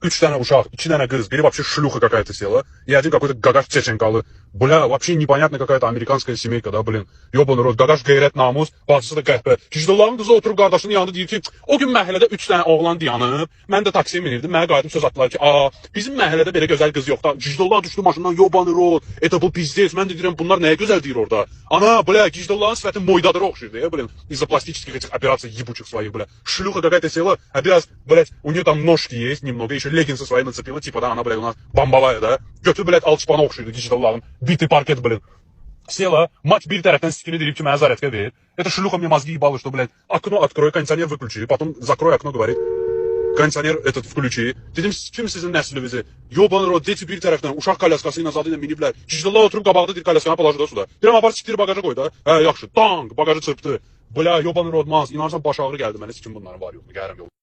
Üç tane uşак, iki tane кыз, бiri вообще шлюха какая-то села, и один какой-то гагаш чеченкалы. Бля, вообще непонятная какая-то американская семейка, да, блин. Ёбаный рот, gagaş qeyrət namus, bacısı da qəhbə. Gicdallağın qızı oturub qardaşının yanında deyir ki, o gün məhəllədə 3 dənə oğlan dayanıb, mən də taksiyə minirdim, mənə qayıdıb söz atdılar ki, bizim məhəllədə belə gözəl qız yox da. Gicdallah düşdü maşından, ёбаный rot, это bu pizdец. Mən də deyirəm, bunlar nəyə gözəl deyir orada. Ana, bля, Gicdallahın sifəti moydadırı oxşuyurdu, ya, блин, из-за пластических этих операций ебучих своих, бля. Шлюха какая-то села, один раз, блядь, у нее там ножки есть немного, еще леггинсы свои нацепила, типа, да, она, блядь, у нас бомбовая, да. Götür, блядь, alçıpana oxşuyurdu Gicdallahın. Bitый parket, блин. Села, мать bir tərəfdən sikini deyib ki, mənə zaryatka ver. Это шлюха мне мозги ебала, что, блядь, окно открой, кондиционер выключи, потом закрой окно, говорит. Кондиционер этот включи. Dedim, kim sizin nəslinizi? Yobanır o, deti bir tərəfdən, uşaq kalyaskası ilə zadı ilə miniblər. Gicdallah oturub qabaqda deyir kalyaskana palajda suda. Deyirəm, apar siktir bagaja koy da. Hə, yaxşı, tank, bagajı çırpdı. Bля, yobanır olmaz. İnanırsan baş ağrı gəldi mənə, sikim bunların var yoxmu, gəlirəm yox.